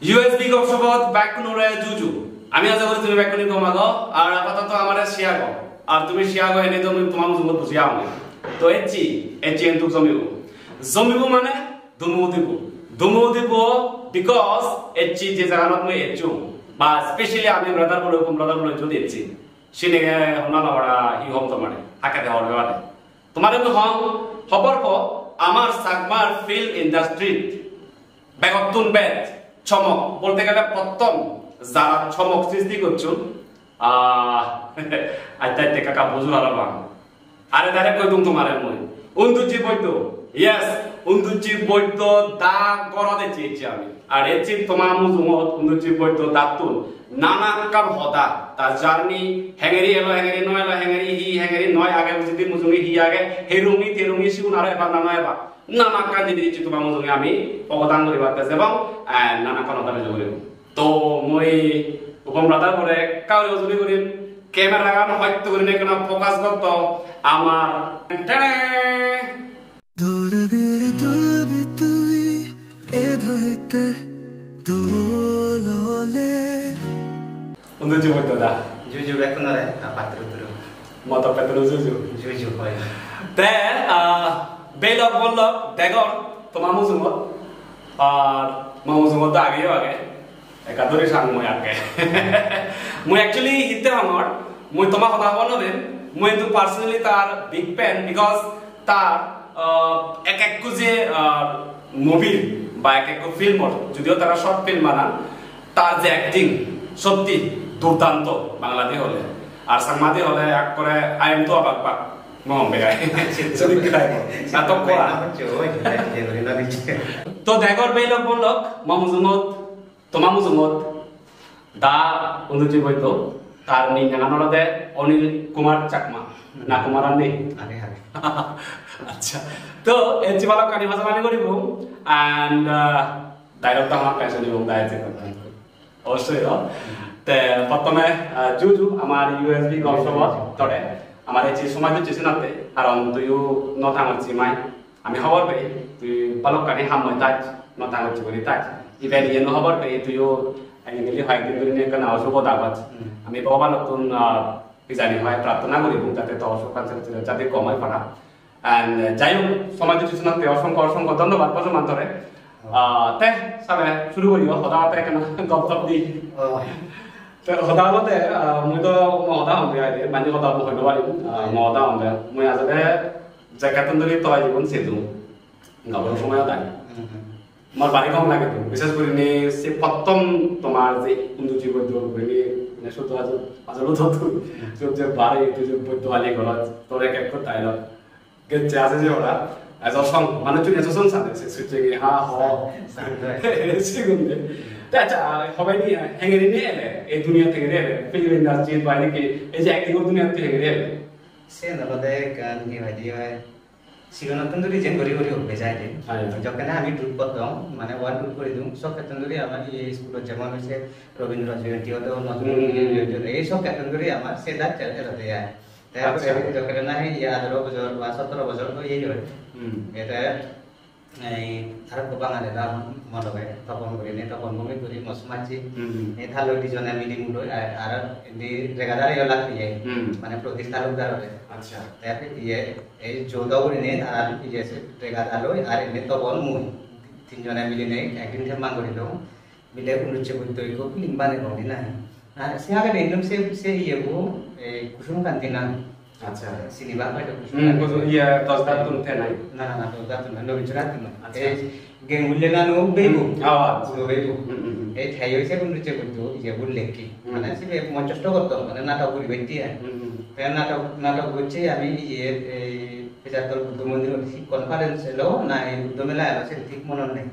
USB গপসপত back নুরে জুজু আমি আশা করি তুমি ব্যাক নি কমাগো আর আপাতত আমারে শেয়ার করো আর তুমি শেয়ার করে এনে তুমি তোমার মুজুমত বুঝিয়া আমি তো এচি এন্টু জমিবো মানে দুমু দিব বিকজ এচি যে জায়গাত মই এচু বা স্পেশালি আমি ব্রাদার বলে যদি এচি সিনে হনা লড়া ই হম তোমারে হাকাতে হরবে মানে তোমারে আমি হম খবর কো আমার সাগমার ফিল্ম ইন্ডাস্ট্রি বেগতুন বেদ চমক বলতে গেলে প্রথম যারা চমক সৃষ্টি করছুন আইতে কাকা বুঝু হারাবা আরে ডাইরেক্ট কই দুম তোমারে মই উন্দুচি বৈদ্য ইয়েস উন্দুচি বৈদ্য দা গরদে চেয়েছি আমি আর এচি তোমার মুজুমত উন্দুচি বৈদ্য দাতুন নানা কাম হদা তা জার্নি হেঙ্গেরি এলো হেঙ্গেরি নয় এলো হেঙ্গেরি হি হেঙ্গেরি নয় আগে বুঝিদি মুজুমি হি আগে হেরুমি তেরুমি সিউন আর এবার নানা এবার নানা কান দিদি দিচ্ছি তোমার মুজুমি আমি অবদান করি বাড়তেছে এবং নানা কান হদা বেজে করিম তো মই উপম রাদার করে কাউরি অজুরি করিম ক্যামেরা গান হয়তো করি না কেন ফোকাস করত আমার untuk jumpa tu dah. Jujur aku nak apa terus. Mau tak terus jujur. Jujur kau. Then belok bolok dekor, tu mamu semua. Mamu semua tu agak. Ekadori sang moi agak. Moi actually hitte hamar. Moi toma kata bono den. Moi tu personally tar big fan because tar ek kuje movie বা এক film যদিও তারা short film বানান তার যে acting সত্যি দুর্দান্ত বাংলাতে হলে আর সাংমাতে হলে এক করে আইম তো অবাক বাক মহম বেগায় নাটক করা তো দেখর বেলক বলক মামুজুমত তোমামুজুমত দা অনুজি বৈদ্য তার নিজানানলদে অনিল কুমার চাকমা না কুমার আন্দি আচ্ছা তো এই জীবন কানি ভাষা মানে করিব and ডায়লগটা আমার কাছে নিব দাইতে কথা অবশ্যই তে প্রথমে জুজু আমার ইউএসবি গপসপত তরে আমার এই সময় দিচ্ছিস নাতে কারণ তুইও নথা হচ্ছি মাই আমি খবর পাই তুই বালক কানি হাময় তাজ নথা হচ্ছি বলি তাজ ইভেন ইয়ে খবর পাই তুইও একদিন হয় একদিন ধরে নিয়ে কেন অশুভ দাবাজ আমি বাবা নতুন জানি হয় প্রার্থনা করিব যাতে তো অশুভ যাতে কমাই পারা and যাই হোক সময় দিচ্ছিস নাতে অসংখ্য ধন্যবাদ প্রথম ধরে তে সাবে শুরু করিও হদাতে কেন গপ গপ দি তে হদাতে মই তো হদা হম আইতে মানে হদা মই হইবারি মহদা হম মই আজতে জায়গাতন ধরে তো জীবন সেতু গবর সময় দাই মোর বাড়ি কম লাগে তো বিশেষ করে নি সে প্রথম তোমার যে হিন্দু জীবন দৌড় করে নি শুধু আজলো তো যে বাড়ি তুই যে বৈদ্য আলি ঘরত তোর এক এক তাইল গেছে আছে যে ওরা সং মানে তুই এসে সং সাথে সুচে গিয়ে হা হ সেগুলো আচ্ছা সবাই নিয়ে হেঙ্গেরি নিয়ে এলে এই দুনিয়া থেকে এলে ফিল্ম ইন্ডাস্ট্রি বাইরে কি এই যে একদিন দুনিয়া থেকে হেঙ্গেরি এলে সে নলদে গান কি হয় দিয়ে সিগনত তন্দুরি যেন গরি গরি হবে যায় দে যখন আমি টুট করতাম মানে ওয়ান টুট করে দিম সব তন্দুরি আমার এই স্কুলত যেমন হইছে রবীন্দ্র জয়ন্তী হতো নতুন এই সব তন্দুরি আমার সেটা চলতে যায় তারপরে যখন না হয় 11 বছর বা 17 বছর তো এই হয় এটা এই আর বাঙালি নাম মনে হয় তখন করি নে তখন মমি করি মসমাছি এই থালো ডিজনে মিলি মুলো আর এদি রেগাদারে লাগি মানে প্রতিষ্ঠা লোকদার হবে আচ্ছা তারপরে এই জোদাউরি নে আর ইয়ে রেগাদালো আর এনে তখন মুই তিনজনে মিলি নে একদিন সে মান করিল মিলে উন্নতি করতে কো ফিল্ম বানাই করি না আর সে আগে একদম সে ইয়ে গো এই কুসুম কান্তি না আচ্ছা সিনেমা পাইতো কুসুম ইয়া তসদার তুন থে নাই না তসদার তুন না বিচরাত না এই গেম উল্লেখানো বেবু পুরো বেবু এই ঠাই হইছে উন্নতি করতে ইয়ে বললে কি মানে সে মঞ্চস্থ করতে মানে নাটক করি বেটি তাই নাটক করছে আমি ইয়ে এই পেজাতল বুদ্ধ মন্দির কনফারেন্স এলো না এই বুদ্ধ মেলা এলো সে ঠিক মনে নেই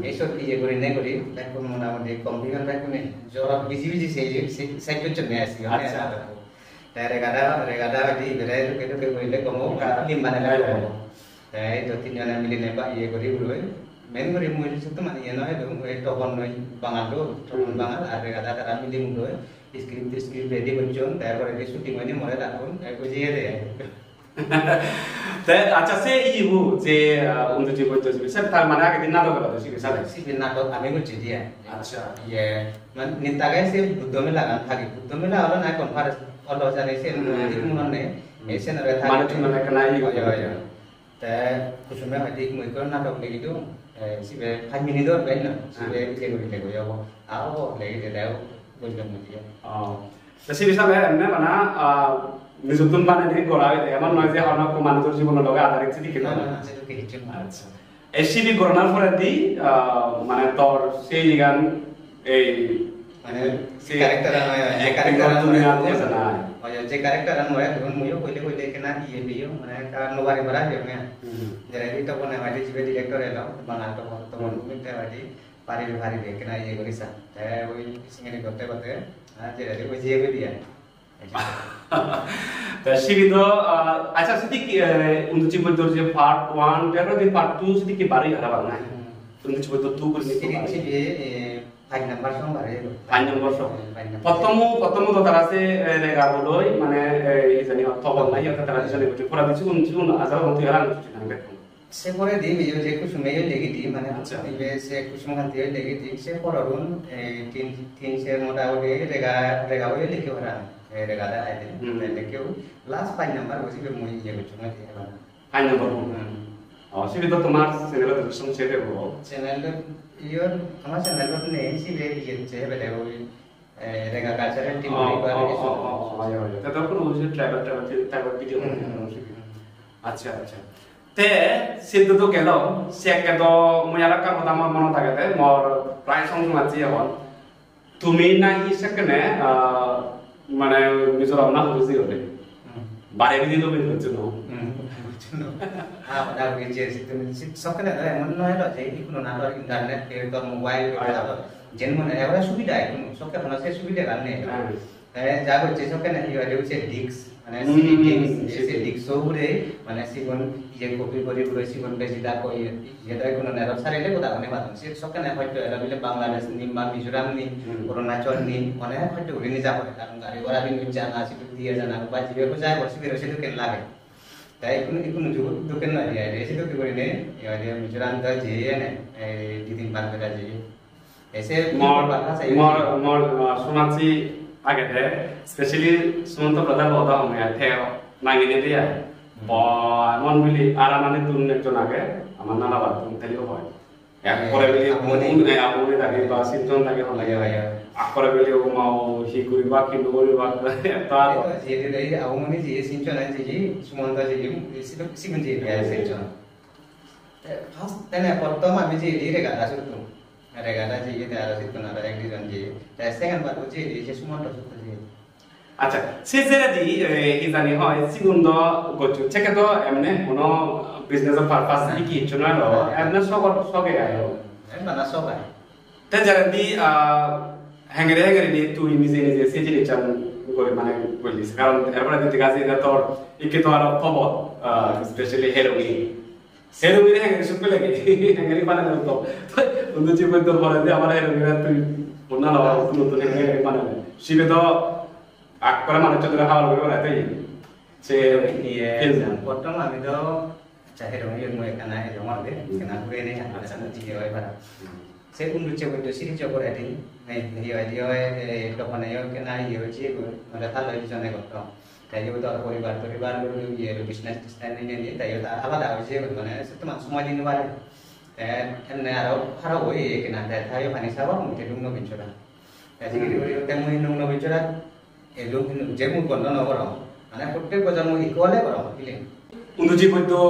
এইসব ইয়ে করি নে করি এখন মোটামুটি কম্পিউটার ব্যাকুনে জোর বিজি সেই জন্য আসি আচ্ছা তাই রেগাদা দি বেরাই কেটো কইলে কমো ফিল্ম বানালে কমো তাই তো তিনজনে মিলি নেবা ইয়ে করি বলই মেন করি মই তো মানে ইয়ে নয় এই তখন নয় বাঙালো তখন বাঙাল আর রেগাদা তারা মিলি মুলো স্ক্রিপ্ট রেডি করছন তারপরে শুটিং মানে মরে রাখুন কই যে রে তে আচ্ছা সে ইবু যে উন্দুজি বইতো যে সব তার মানে আগে দিন নাটক করা তো শিখে সালে সিবিল নাটক আমি করছি দিয়া আচ্ছা ইয়ে মানে নিতাগে সে বুদ্ধ মেলা গান থাকে বুদ্ধ মেলা হলো না কনফারেন্স হলো জানে সে মুননে এসে না থাকে মানে তুমি না কেন ইবু তে কুসুমে হয়তো মই কোন নাটক লাগি তো সিবে 5 মিনিট দর বেন না সিবে লেগো যাবো আও লেগে দেও বললাম দিয়া তো সেই বিষয়ে এমনি মানে নিজুতুন মানে দিন গড়া হইতে এমন নয় যে অনেক মানুষের জীবনের লগে আধারিত দিকে না সেটাকে হিচু আচ্ছা এসিবি গড়নার পরে দি মানে তোর সেই গান এই মানে ক্যারেক্টার নয় যে ক্যারেক্টার তুমি আর আছে না যে ক্যারেক্টার নয় তখন মুইও কইলে কেনা ইয়ে দিও মানে কারণ নোবারে বড়া যে মে যারা এটা বনে মাটি জিবে ডিরেক্টর এলো বাংলা তো তখন মিতে মাটি পারি ভারি কেনা ইয়ে করিসা তাই ওই সিঙ্গেরি করতে করতে আর যে ওই জিবে দিয়া তা শিবিদো আচ্ছা সেটি উন্দুচি বইতো যে পার্ট 1 তেরো দিন পার্ট 2 সেটি কি বাড়ি হারা বাংলা উন্দুচি বইতো 2 করে নিতে পারে 5 নাম্বার সং বাড়ে 5 নম্বর সং প্রথম তো তারা সে রেগা বলই মানে এই জানি অথবা নাই এটা তারা জানি বলতে পুরা দিছি উন আজার মত হারা কিছু না দেখুন সে পরে দি ভিডিও যে কুসুম মেয়ে লেগে দি মানে ইবে সে কুসুম খান দিয়ে লেগে দি সে পররুন তিন সে মোটামুটি রেগা হয়ে লিখে ভরা রেগা দা আইতে লিখেও লাস্ট 5 নাম্বার বসি বে মই ইয়ে করছি না দিয়ে 5 নম্বর শিবিদো তোমার চ্যানেলে দর্শন শেয়ার করব চ্যানেল ইয়োর আমার চ্যানেল তো নেই সিবে ইয়ে চে বেলে ওই রেগা কালচারাল টিম তে তখন ওই ট্রাইবাল ভিডিও আচ্ছা আচ্ছা তে সিদ্ধ তো গেল সে কেদ মই আর একটা কথা আমার মনে থাকে মোর প্রায় সঙ্গে মাঝি এখন তুমি না হিসেবে মানে মিজোরাম না বুঝি হলে বারে বিধি তো বের হচ্ছে না হ্যাঁ আর যে তুমি সবখানে এমন নয় যে কোনো না ইন্টারনেট তো মোবাইল যেন মানে এবারে সুবিধা এখন সবকে ফোন আছে সুবিধা গান নেই যা হচ্ছে সবখানে কি হয় হচ্ছে ডিক্স মানে সিডি ডিক্স যে ডিক্স উপরে মানে সিগন যে কপি করে করে সিগন বেশি দা কই যেটা কোনো নেরো সারিলে কথা মানে বাদ সে সবখানে হয়তো এরা বলে বাংলাদেশ নি বা মিজোরাম নি অরুণাচল নি মানে হয়তো উড়ে যা করে কারণ গাড়ি ঘোড়া বি জানা আছে দিয়ে জানা বা জিবে যায় বসে বেরোছে তো কেন লাগে তাই কোনো দোকান না দিয়ে এসে তো কি করে নে এবারে মিজোরাম দা যে নে এই দিন বার করে যে এসে মর শোনাচ্ছি আগে স্পেশালি সুমন্ত প্রধান কথা আমি থেও নাগিনে দিয়া মন বিলি আরামানে তুন একজন আগে আমার নানা বাদ তুন থেলিও হয় এক করে বিলি আপনি থাকে বা সিদ্ধন থাকে লাগে হয় আকরে বিলি ও মাও হি করিবা কিন্তু করিবা তা যে দেই আউমনি যে সিনচনা যে সুমন্ত যে সিগন যে সিনচনা ফার্স্ট তেনে প্রথম আমি যে রে গাদা শুরু রেগাদা যে এটা আর সিনচনা আর একজন যে তাই সেকেন্ড বার হচ্ছে যে সুমন্ত যে আচ্ছা সে যেটা দি কি জানি হয় সিগুন্দ গচু চেকে তো এমনে কোনো বিজনেস পারপাস কি চুনা লো এমনে সগে আয়ো এমনা সগে তে যারা দি হ্যাঙ্গরে দি তুই নিজে সে জিনিস চান করে মানে বলিস কারণ এরপরে দিতে গাছে এটা তোর ইকে তো আর খবর স্পেশালি হেরোইন হ্যাঙ্গরে শুকলে লাগে হ্যাঙ্গরে বানানো তো বন্ধু জীবন তোর বলে যে আমার হেরোইন তুই বন্যা লওয়া নতুন হ্যাঙ্গরে বানানো শিবে তো আকরা মানুষ চন্দ্র হাওয়ার করে রাতে সে প্রথম আমি তো চাহে রঙে মই কানা জমাবে কানা করে নে আচ্ছা জিয়ে হয় ভাড়া সে উন্ডুচে বইতো সিরি চকর এটি নাই হিয় তো মানে কেনা হিয় হচ্ছে মানে ভালো জনে করত তাই তো পরিবার ইয়ে বিজনেস নিয়ে তাই আলাদা হয়েছে মানে তোমার সময় দিন পারে এমনি আরো ওই কেনা তাই পানি সাবা মুখে ডুমন বিচরা তাই মই ডুমন বিচরা এলো যে মুখ বন্ধ নকর মানে প্রত্যেক প্রজন্ম ইকুয়ালে করা ফিলিং উন্দুজি বইতো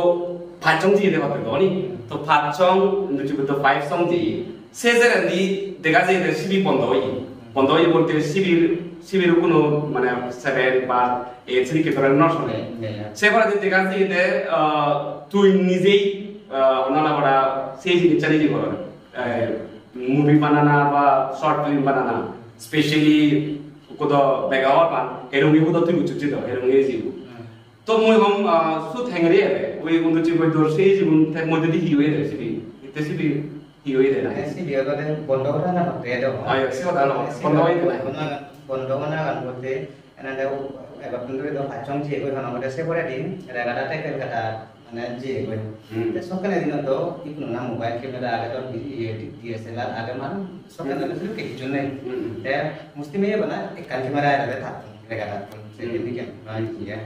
ফাইচং জি দে বাতে গনি তো ফাইচং উন্দুজি বইতো ফাইচং জি সে যেরানি দেখা যায় যে সিবি বন্ধ হই বলতে সিবির কোনো মানে 7 বা 8 সিবি কে ধরে নরসনে সে পরে দেখা যায় যে তুই নিজেই অনানা বড়া সেই জিনিস চালিয়ে দিব মুভি বানানা বা শর্ট ফিল্ম বানানা স্পেশালি কোদো বেগাওয়ার পান হেরোমি বুদো তুই উচিত দ হেরোমি জিবু তো মই হম সু থেংরে ওই বন্ধু জি বই দর সেই জীবন থেকে মধ্যে দি হিওয়ে রে সিবি ইতে সিবি হিওয়ে রে না সিবি গলে বন্ধ করা না হতে দ আয় সে কথা না বন্ধ হই না বন্ধ করা গান বলতে এনাদে এবার তন্দুরি তো ভাচং জি কই হন আমাদের সেপরে দিন রেগাটা টাইপের কাটা মানে জি কই তে সকালে দিন তো ইকনো না মোবাইল ক্যামেরা আগে তো DSLR আগে মান সকালে না শুধু কিছু নেই তে মুসলিমে বানা এক ক্যামেরা আগে থাকতো রেগাটা সেদিকে নয় ইয়া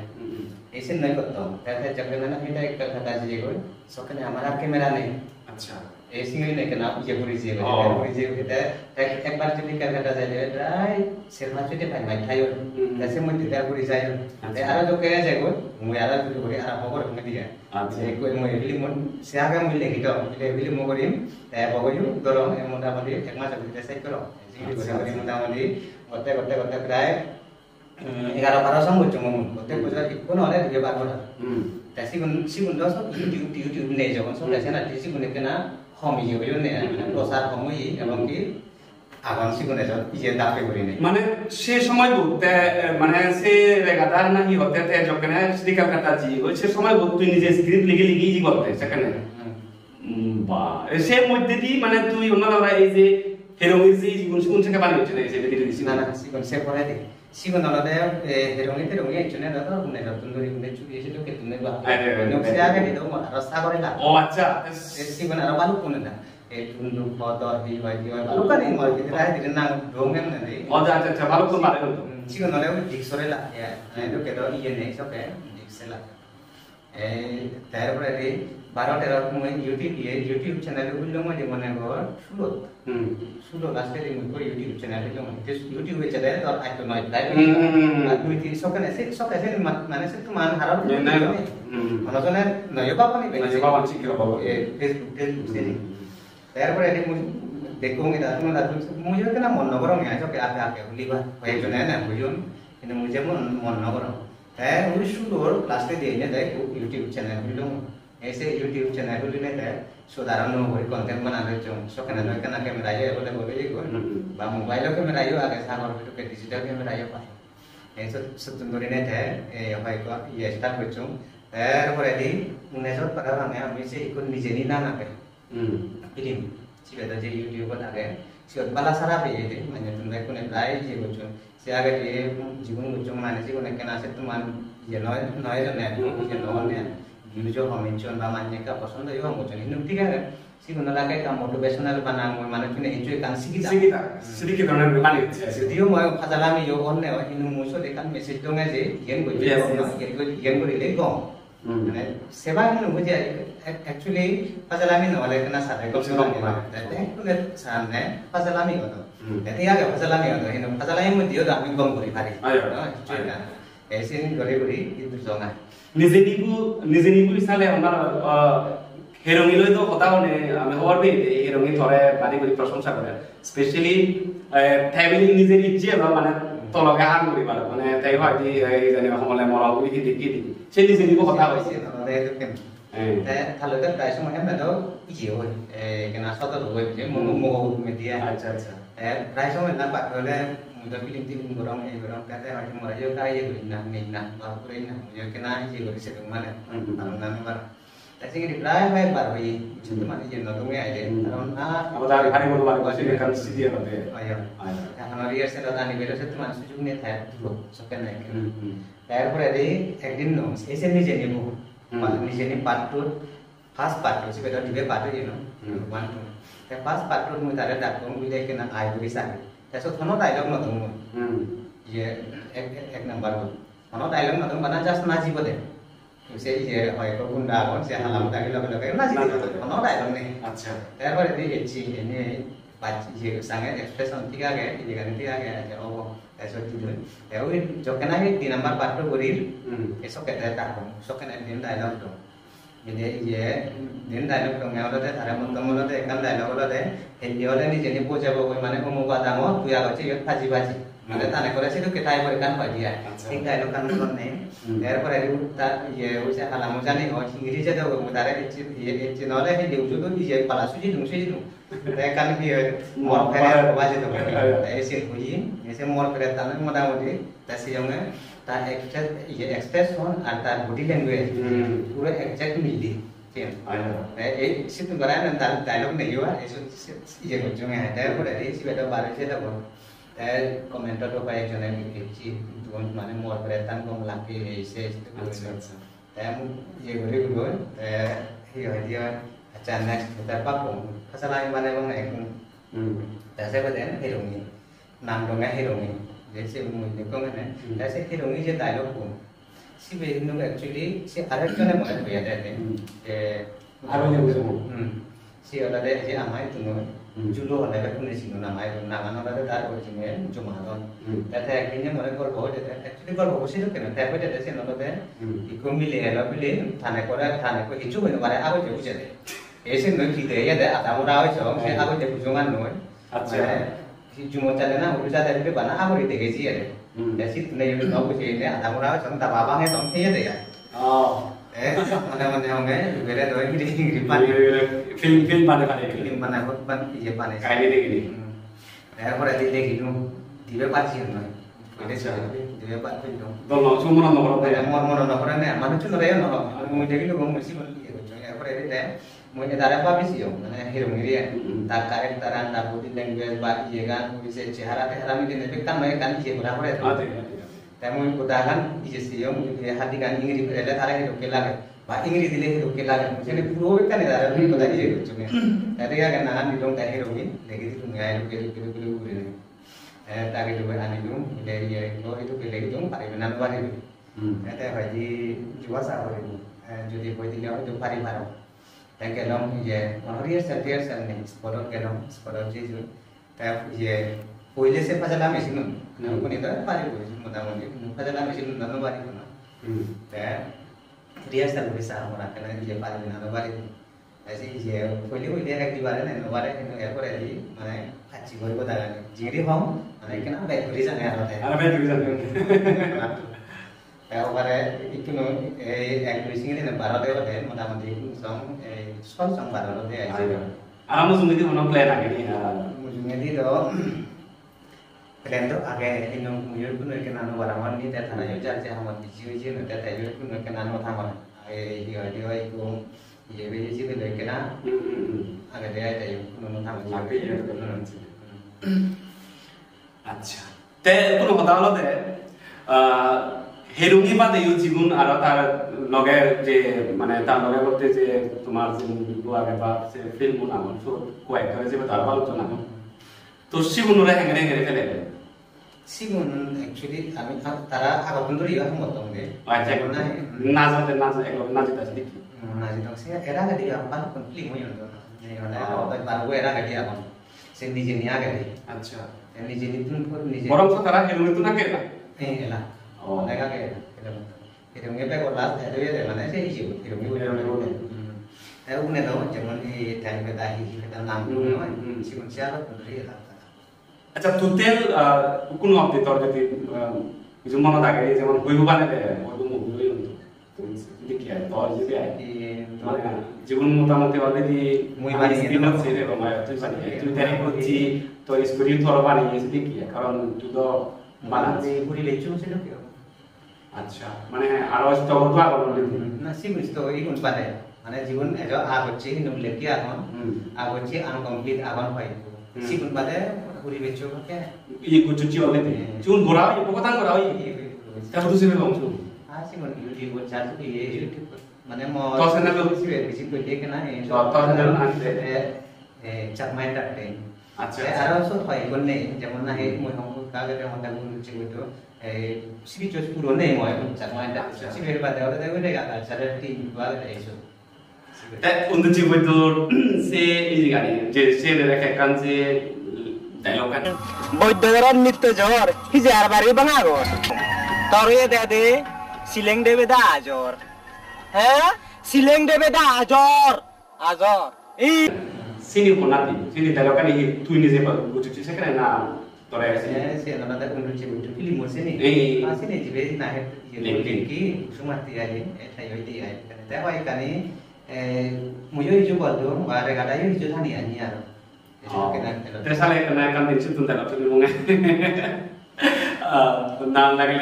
ऐसे नहीं करता हूँ ऐसे जब मैंने बेटा एक कथा जी को सके ना हमारा कैमरा नहीं अच्छा ऐसी ही नहीं करना ये पूरी चीज कहता है एक बार जो निकल कथा जाए ड्राई सिर्फ हाथ चुटे भाई माइक खायो ऐसे मुझे त्या पूरी जाए आरा जो कह जाए को मुझे आरा जो पूरी आरा बगर में दिया एक कोई मुझे बिली मन से आगे मिले हिटो बिली मोगरिम बगरियो गरम ए मोटामोटी एक मास अभी जैसे करो ऐसे मोटामोटी करते प्राय 11-12 성 못 정도 그때 보자 이거는 안에 되게 많아. 시군도 YouTube 내 저건 소리잖아. 시군에나 홈이 요요네. 로사 홈이 여러분이 아간 시군에서 이제 답해 버리네. মানে সে সময় বলতে মানে সে রেগাদার নাকি হতে তে যখন স্পিকার কাটা জি ওই সে সময় বল তুই নিজে স্ক্রিপ্ট লিখে লিখে জি করতে সেখানে বা সে মধ্যে দি মানে তুই অন্যরা এই যে হেরোইন যে জীবন কোন থেকে বানিয়ে হচ্ছে এই যে ভিডিও দিছি না সিগুন সে পরে দে সিগুন আলাদা হেরোইন একজনে দাদা মানে নতুন করে মানে চুরি এসে তো কেতন নেবা নকশা আগে দিও রাস্তা করে না ও আচ্ছা সিগুন আর বালু কোন না এই টুন্ডু ফদর দি হয় বালু কানি মর ভিতরে আই দিন না রোমেন না রে ও আচ্ছা বালু কোন বারে হতো সিগুন আলাদা ডিক্সরে লা তো কেতো ইয়ে নেই সবে ডিক্সেলা তারপরে রে 12-13 মই ইউটিউব চ্যানেলে উল্লো মই মনে কর শুলো লাস্টে দিন মই ইউটিউব চ্যানেলে তো ইউটিউবে চ্যানেলে তো আই তো নয় লাইভ দুই তিন সকালে মানে সে তো মান হারাম নাই মনজনে নয় বাবা নি বাবা ঠিক বাবা ফেসবুক সেদিন তারপরে রে মই দেখুন এটা তুমি মই যেটা না মন নগর আমি আজকে আগে লিবা হয়ে জনে না বুঝুন কিন্তু মই যেমন মন নগর ওই শুলোর লাস্টে দিয়ে নে দেখ ইউটিউব চ্যানেল হইলো ऐसे YouTube चैनल को लेने थे सुधारन होई कंटेंट बनाने जो सकेना नय केना कैमरा ये बोले बोले को बा मोबाइल कैमरा यो आगे सागर वीडियो के डिजिटल कैमरा यो पाए ऐसे सुंदरी ने थे होय को ये स्टार्ट होचो তারপরে দি 1915 में আমি से इको निजे नि ना पे फिल्म सिबे जे YouTube आगे सिबे बाला सारा पे ये माने तुम को ने प्राय जे होचो से आगे ये जीवन होचो माने जीवन केना से तुम ये नय नय जने ये नय Yujo hominchon ba manye ka posonda yo homochon hinum tiga siguna lage ka motivational banang mo mane tune enjoy kan sedikit orang mani sedio mo khadalami yo onne hinum muso dekan message donga je yen go yen go le go mane seba hinum buje actually khadalami no le kana sare ko sino ma tete kune sane khadalami go tete ya ga khadalami go hinum khadalami mo dio da min gom kori bhari ayo ऐसे गरे इधर जोंगा নিজে নিবু ইসালে আমার হেরোমি লই তো কথা হনে আমি খবর পেয়ে হেরোমি ধরে বাড়ি করে প্রশংসা করে স্পেশালি ফ্যামিলি নিজের ইচ্ছে মানে তলকে হার করি মানে তাই হয় যে এই জানি সমলে মরা বলি কি দেখি সে নিজে নিবু কথা হইছে তাহলে তো প্রায় সময় আমরা তো ইয়ে হয় কেনা সতর্ক হই যে মোমো মিডিয়া আচ্ছা প্রায় সময় না পাক হলে muda film gorong kata macam orang juga kaya guna minna baru guna muda kena aja guna sedang mana kalau nama bar tapi ini berapa baik baru ini cuma mana je nontonnya aja kalau apa tadi hari baru baru masih dekat studio nanti ayo kalau dia sedang tani beda satu mana sejumlah tayar dulu sekian naik tayar berada ekdin no ese ni jenis bu ni jenis patut fast patut sih beda dua patut je no one two tapi fast patut muda ada datang muda kena air bisa ऐसा थोनो dialogue न दूँ ये एक number को थोनो dialogue न दूँ बना जस्ट ना जीव दे उसे ये होय को गुंडा कौन से हलाम दागी लगे ना जीव दे थोनो डायलॉग नहीं अच्छा तेरे पर ये चीज ये बात ये संगे एक्सप्रेशन ठीक आ गया ये करने ठीक आ गया अच्छा ओ ऐसा चीज है वो जो कहना है 3 नंबर पार्ट को बोली ऐसा कहते हैं ताकू सो कहना दिन डायलॉग दो ये दिन डायलॉग तो मैं बोलते थारे मन कम बोलते एक डायलॉग बोलते हिंदी वाले नहीं जेनी पूछे वो कोई माने उमु का दामो तू या बच्चे ये भाजी माने ताने करे से तो किताब पर कान भाजी है एक डायलॉग कान सुन नहीं देर पर ये उसे हाला मुझे नहीं और इंग्लिश है तो मुदारे ये नॉले है जो तो ये पाला सुजी दूं ते कान भी मोर फेरे बाजे तो ऐसे हुई ऐसे मोर फेरे ताने मोटामोटी तैसे होंगे ता एक्सप्रेशन और ता बॉडी लैंग्वेज पूरा एग्जैक्ट मिली एक सिर्फ बराबर ना डायलॉग नहीं हुआ ऐसे ये कुछ में है तेरे को रहती है इसी बेटा बारे से तो komentar tuh kayak jonen kecil tuan mana mau beretan kau melaki isi itu ya gue dia acara kita pakai kesalahan mana bang ekun saya betul hirungi nam dongnya hirungi jadi saya mau itu kau kan saya hirungi saya dialog pun si begitu actually si ada jonen mau beda deh apa yang bisa si ada deh si amai itu julo ada kan di sini namanya nama ada taruh di sini cuma kan tapi akhirnya mereka kalau bawa deh actually kalau bawa sih tuh kan tapi ada sih nama deh ikut milih lah pilih tanah ko itu benar benar aku jauh jadi ऐसे नहीं की दे या दे आता मुरा हो सो मैं आपको जब जुगान नो अच्छा कि जुमो चले ना उल्टा दे भी बना आप री देखे जी है जैसे नहीं ये नो कुछ ये आता मुरा हो सम तबा बांगे सम ये दे यार mana mana होंगे मेरे दो इंग्री पानी film mana को बन ये पानी kayak gini पर ऐसे देखी नो दिवे पाची no ini sih diwe pak itu dong cuma nomor nomor ini mana cuma ada yang mau jadi lu mau mesti beli ya per ini deh mau nyadar apa sih yo mana hirum ini ya tak kayak taran tak putih language bah iya kan bisa cihara ini tapi kan mereka kan iya berapa itu tapi mau ikutan iya sih yo mau hati kan ingin ada tarik itu kelak bah ingin dile itu kelak jadi dua kan ada ini pada iya cuma tadi kan nahan di dong hirum ini lagi itu nggak itu ini tadi juga ane dong dari itu pilih itu pari benar luar itu ada haji jual sahur itu jadi boleh dilihat itu pari baru dan kalau ya orang dia nih sepuluh kalau jeju tapi ya boleh sih pasal lama sih nun pun itu pari boleh mudah-mudahan pasal lama sih nun nama baru itu dan dia selalu bisa orang karena dia pari benar luar itu ऐसे ही है पहले वो India का दीवार है ना नवारे इन airport है जी माने अच्छी कोई बता रहा है जिंगरी फाउं माने क्या ना बैग रीजन है यार अरे बैग रीजन है ओवरे इतनो एक रिसिंग ने भारत है होते मोटा मोटी सॉन्ग भारत होते हैं ऐसे आराम से सुनने की मनो प्लान आ गई मुझे दी तो प्लान तो आगे इन मुझे कुछ के नानो बराबर नहीं था ना जो चार हम बिजी न था जो कुछ के नानो था हमारा ये को ये भी इसी पे लेके ना अगर दे आए तो उन्होंने हम लाके ये अच्छा ते कुनो बताओ दे हेरुंगी बात यू जीवन आरो तार लगे जे माने तार लगे बोलते जे तुम्हार जीवन बिल्कुल आगे बात से फिल्म ना हो सो कोई करे जे बता पालो तो ना तो सीवन रे हेंगे फेले सीवन एक्चुअली আমি তারা আগতন্দরি আমি মতম দে আচ্ছা না জানতে না একলো না যেটা দেখি nah jadi saya era gadi apa konflik mo yun nih wala baru era gadi apa sen di jeni aga di acha en di jeni tun pun di jeni borong satara helu itu nak kena lah oh mereka ke itu ngepe ko las itu ya mana sih hiu itu ngepe tapi udah tahu zaman di time kita kita nanggung si manusia lah pendiri lah acha tutel ukun waktu itu jadi zaman ada kayak zaman gue bukan ada waktu mau gue untuk देखिए तो ये भी है जीवन मोटामोटी already muy bani स्पिनअप से रे बमाय तो बनी तो तेरे को जी तो स्टोरी थोड़ा बनी ये देखिए कारण तू तो माना di puri lecu sih lo अच्छा माने आरो स्टोर तो आरो ना sim story kun pada mana जीवन एजो आगोची हिंदुम लेकी आगोची अनकम्प्लीट आगन पाई sim kun pada puri lecu के ये कुछ चीज ऑलरेडी चुन गोरा ये पकतान गोरा ये क्या तो सिर्फ हम चुन sih mau YouTube buat satu ya YouTube mana mau तो सेना तो sih bisa tuh dia kena ini तो सेना nanti cak main tak deh अच्छा ada so kayak gini zaman nah itu mau kamu kagak ada mau tahu cik itu sih just puro nih mau cak main tak sih berpada orang itu udah gak cara tim buat itu untuk cik itu si ini kan jadi si mereka kan si dialog kan বৈদ্যগরম নিত্য জ্বর হিজার বাড়ি বাঙাগর তরয়ে দে সিলেং দেবে দা আজর হ্যাঁ সিলেং দেবে দা আজর আজর এই sini ponati sini dialog kan ini tu ini siapa lucu sih kan na tore sih nana ada untuk cik itu film sini sini jadi nah lagi cuma tiada saya itu ya tapi kan ini muyo itu baru ada kata itu tadi ya terus saya kenaikan di situ dalam filmnya nang lagi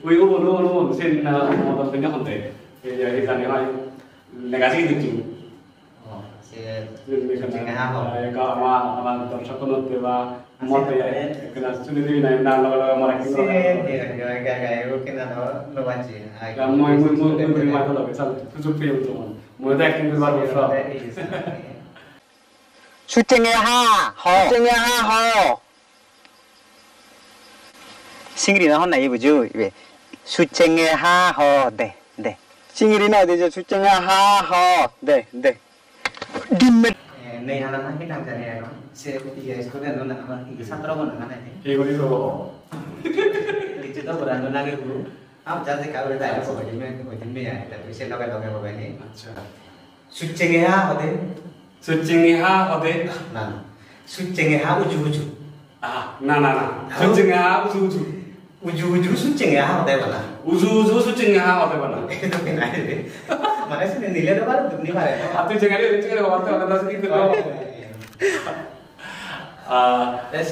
wih ulo sen motor punya konten jadi kan ini negasi itu Ikaw ama dर्शक नते बा मत यार कना सुनि दिबि ना ना लगा हमरा कि गायो केना न बाजी काम মই মাথা লাগে চল সুযোগ পেয়ে তো মই তো একদিন দুবার বসা 수쟁의 하 싱글이 나왔나 이거죠 왜 수쟁의 하허 네 싱글이 나오죠 수쟁의 하허 네 dimmet này là năm cái năm này nó sẽ bây giờ có thể nó là cái sát đó còn này 이거 이거 thì chúng ta còn nó cái vụ áp giá thì cả cái đại nó phải chính mình là tôi sẽ nói cái bài này 수쟁의 하 어디 수쟁의 하 어디 나 수쟁의 하 우주 아 나나나 수쟁의 하 우주 수쟁의 하 어디 봐라 우주 수쟁의 하 어디 봐라 cái này đấy mà nó sẽ nile đó bắt được như vậy à tôi chẳng cái này bảo tôi là nó sẽ đi đâu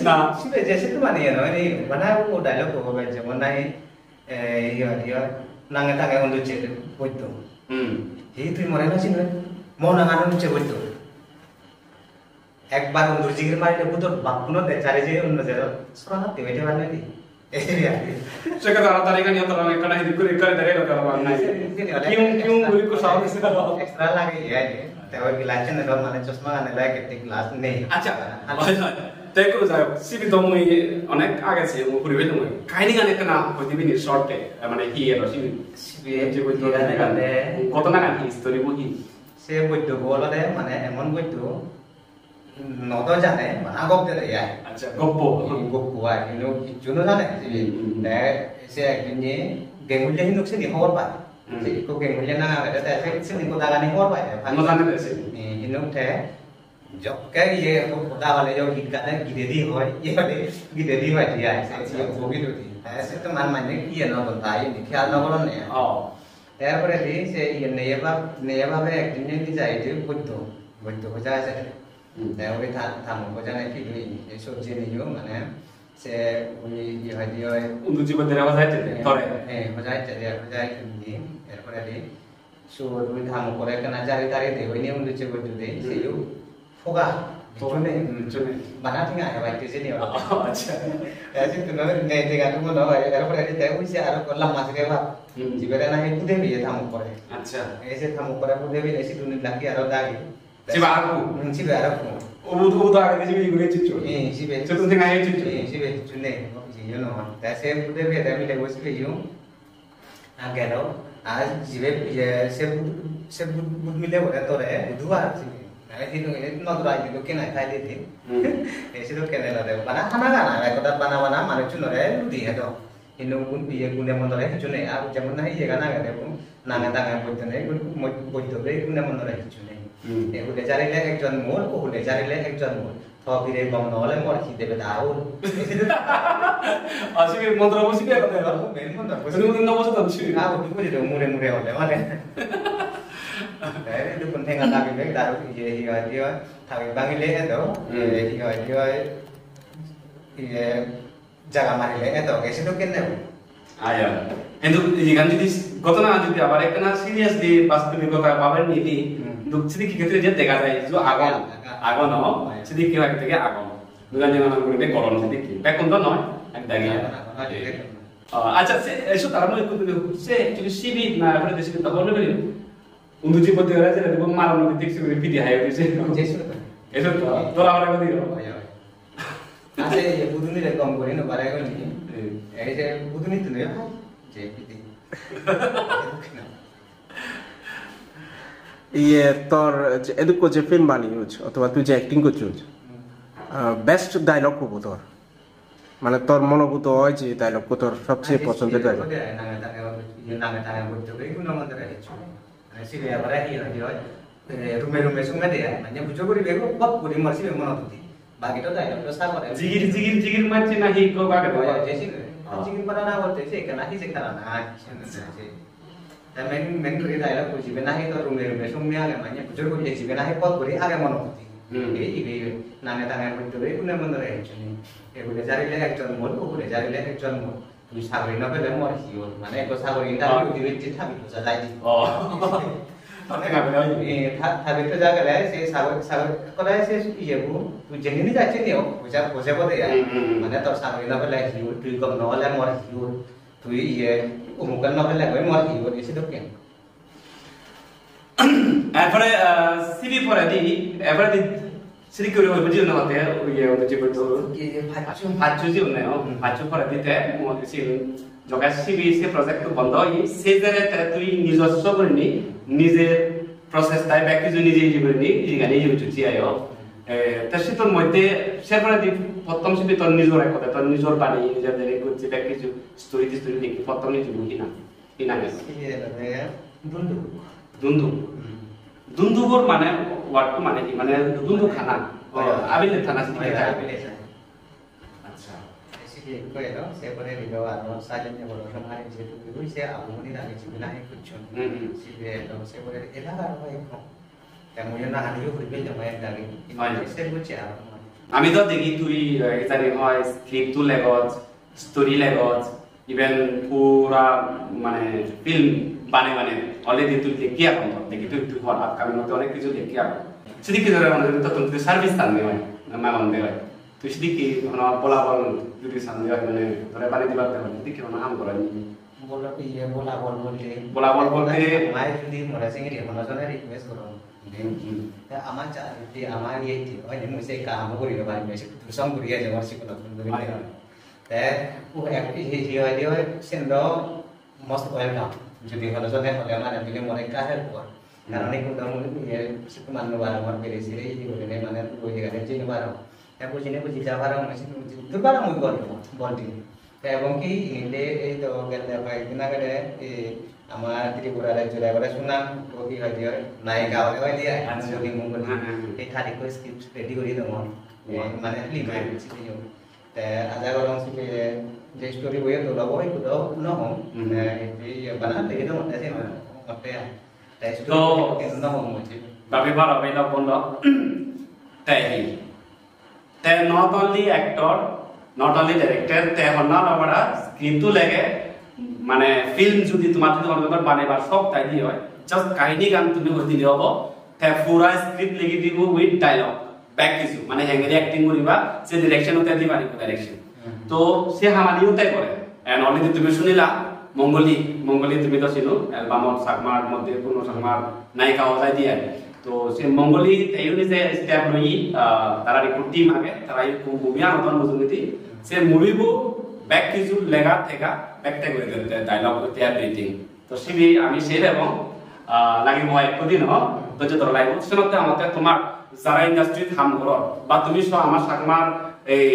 na sibe je situ mani ya no ini mana ko dialog ko ba je mona ya nang ta ga undu che boito hi tu mora na sin mona nganu che boito একবার undu jigir mari le buto bakkuno de chare je undu je sona te bete banne di Saya kata tadi kan yang terang karena hidupku rekor dari lo kalau mana kiung beri ku sahaja sih kalau ekstra lagi ya tapi kelasnya nih kalau mana cuma kan ada ketik kelas nih aja tapi kalau saya sih itu mau anak agak sih mau beri itu mau kaini kan kena bodi bini short deh mana hero sih jadi bodi kan kota kan history bodi saya bodi bola deh mana emon bodi 너도 자네 마곡들 야 아자 goppo ini juno 자네 내 세균이 갱물려 힘도 생기 허월 봐 그 갱물려 나가 그래 때 생기 거 나가는 허월 봐 뭐 자네 됐어 이놈 때 cái gì cũng đào lại cho ghi cả đấy ghi đi thôi ghi đi vậy thì ai sẽ có biết được thì sẽ tâm ăn mà những cái nó tồn tại thì khi nó có này thế thì sẽ hiện này ba về cái đi dạy chứ buồn tụ ra sẽ 내가 우리 다 먹고잖아요. 피부이 소진이 요 만에 제 우리 이하디요 운동 집에 내려가서 했지 더래 예 보자 했지 보자 했지 에르퍼레디 수 우리 다 먹고 그러니까 자리 되고 이제 운동 집에 주대 세요 포가 전에 만나팅아 해봐 이제 아차 ऐसे तो ना नहीं देखा तुम ना aeroplane ते उसे आरो को लम्बा से बा जीवेरा ना है कुदे भी था मुक पड़े अच्छा ऐसे था मुक पड़े कुदे भी ऐसे दुनिया लगी आरो दागी 집에 알고 집에 알고 오다 집에 이거 해주죠 예 집에 저도 생각해 주죠 예 집에 주네 이제 요노 다세 부대 배 대비 되고 집에 요 아게로 아 집에 이제 세 부밀레 보다 또래 부두아 집에 나이 뒤도 너도 아이 도 깨나 타야 되지 에시도 깨내라 돼 바나 하나가 나 거다 바나 마네 주노래 루디 해도 이놈 군 비에 군에 먼저래 주네 아 저번에 이제가 나가 되고 나가 나가 보더네 뭐 보이더래 군에 먼저래 주네 udah cari lek ekjon mul, udah cari lek ekjon mul. Kalau pilih bang nolnya mau kita bertahun. Asyik mantra musik ya katanya. Main mantra. Sebelum nama saya tahu. Aku juga jadi mure oleh mana. Dari itu penting ada bagi taruh dia tapi bagi lek itu, dia jaga mari lek itu, kayak situ kan ayah. Itu jika jadi kota na jadi apa? Karena serius di pas itu kota apa ini. sedikit gitu aja tega saya itu agon no sedikit lagi tega agon bukan jangan aku ini koron sedikit pekun tuh no tega aja itu taruh mau ikut dulu jadi sibit nah pada sibit tak boleh beli untuk cepet dia aja dari malam nanti sih video ayo sih itu tuh orang itu asal ya butuh nih rekam gue ini barang ini butuh nih tuh ya jadi ইয়ে তোর এদুকো যে film বানিয়েছ অথবা তুই যে acting করছিস best dialogue কব তোর মানে তোর মনোভূত হয় যে ডায়লগ তোর সবচেয়ে পছন্দের ডায়লগ জিগির মারছে না হি কো কাকে জিগির পারা না বলতে সে কেন হি সে কারণ না main kuri daerah puji benahi itu rumah sumnya le banyak bujur kuri jadi benahi pot kuri agak monoputi ini nanya tanya betul itu nama mana ini boleh cari lagi ekor mul boleh cari lagi ekor mul ini sabri nabe lemor hiu mana ekor sabri ini tapi di wajib tapi bisa jadi Habis itu jaga lah, saya sabar kalau saya iya bu, jadi ini jadi ni oh, bocah boleh ya, mana tahu sabar ini apa lagi, tu kau nol lah mau hiu, tu iya, umukan nol lah kau mau hiu, isi tu kan. Apa CV pernah di sedikit orang berjuang nak teh, iya untuk cepat tu. Pacu sih orang oh, pacu pernah di teh, mau sih जगह CB से project तो बंद होई से जरे तुई নিজস্ব করনি নিজে প্রসেস টাই ব্যাক কিছু নিজে ইজি করনি ইগানি ইউটিউব আইও তাসি তোর মধ্যে সেপারে দি প্রথম সিবি তোর নিজর কথা তোর নিজর বানি নিজে দেরি করছে ব্যাক কিছু স্টোরি লিখি প্রথম নিজে বুঝি না কিনা গেছে দুন্দু দুন্দু দুন্দুগর মানে ওয়ার্ড মানে কি মানে দুন্দু খানা আবিলে থানা city Kau itu saya pernah dibawa atau saja yang baru kemarin itu saya aku ni dah sebenarnya ikut cun, saya pernah elah apa itu, yang mungkin nak hari itu berbeza macam lagi, saya buat apa? Kami tu degi tu kita ni script tu legot, story legot, even pura mana film bane already tu degi apa degi tu hot kami nanti orang kisu degi apa, sedikit orang mana tu tentu service tanda nama orang dia. तो इसलिए हमारा बोलाबल যদি সামনে মানে ধরে বাড়ি দিবার দেব দেখি না নাম করা बोलाबल বলতে মাই যদি মরা সিং এর মনে জনে রিকোয়েস্ট করো তা আমার চাইতে আমার এই ওই নিমে কাম করি না ভাই মেসে তুসম করিয়া যাবার শিখল তুমি তে ও একটি হি হয় সেন্ড মস্ত ওয়েলকাম যদি হলো জনে হলে আমার বিলে মনে কাহে কর কারণ এই কোন সিকু মাননো বারবার বেরেছে এই করে মানে ওই জায়গায় চিনি বারবার Aku sini aku jika barang masih tu barang mau body. Tapi bangki ini itu kalau apa itu nak ada ama Tripura ada juga ada sunam, kopi hadiah naik kau ada dia, jadi mungkin ini tadi aku script ready kori tu mana lima sini jo. Tapi ada orang sih je story boleh tu lawa itu tu no, ini mana lagi tu macam mana apa ya? Tapi story itu no macam. Tapi baru bila pun dah, tapi they not only actor not only director they are not about কিন্তু লাগে মানে film যদি তোমার বানাবার শখ তাই দি হয় just কাহিনী গান তুমি হই দিলে হবো তে পুরা স্ক্রিপ্ট লিখি দিব উইথ ডায়লগ ব্যাক কিছু মানে হ্যাঙ্গেরি অ্যাক্টিং করিবা সে ডাইরেকশন হতে দিবা ডাইরেকশন তো সে হামানিও তাই করে এন্ড অলরেডি তুমি শুনিলা মঙ্গলি তুমি তো চিনো অ্যালবামত সাগমার মধ্যে পূর্ণ সাগমার নায়িকা হওয়া দিয়ে तो से मंगोली तैयारी से स्टेप नहीं तारा रिपोर्ट टीम आगे तारा ये मूवी आना तो मुझे थी से मूवी वो बैक की जो लेगा थेगा बैक टेक हो गया डायलॉग तो तैयार ब्रीथिंग तो सीधी आमी शेर है वो lagi mau ikut ini no तो जो terlalu itu senoknya amatnya तुम्हार सारा इंडस्ट्री थाम करो बात तुम्हें सो आमार सागमार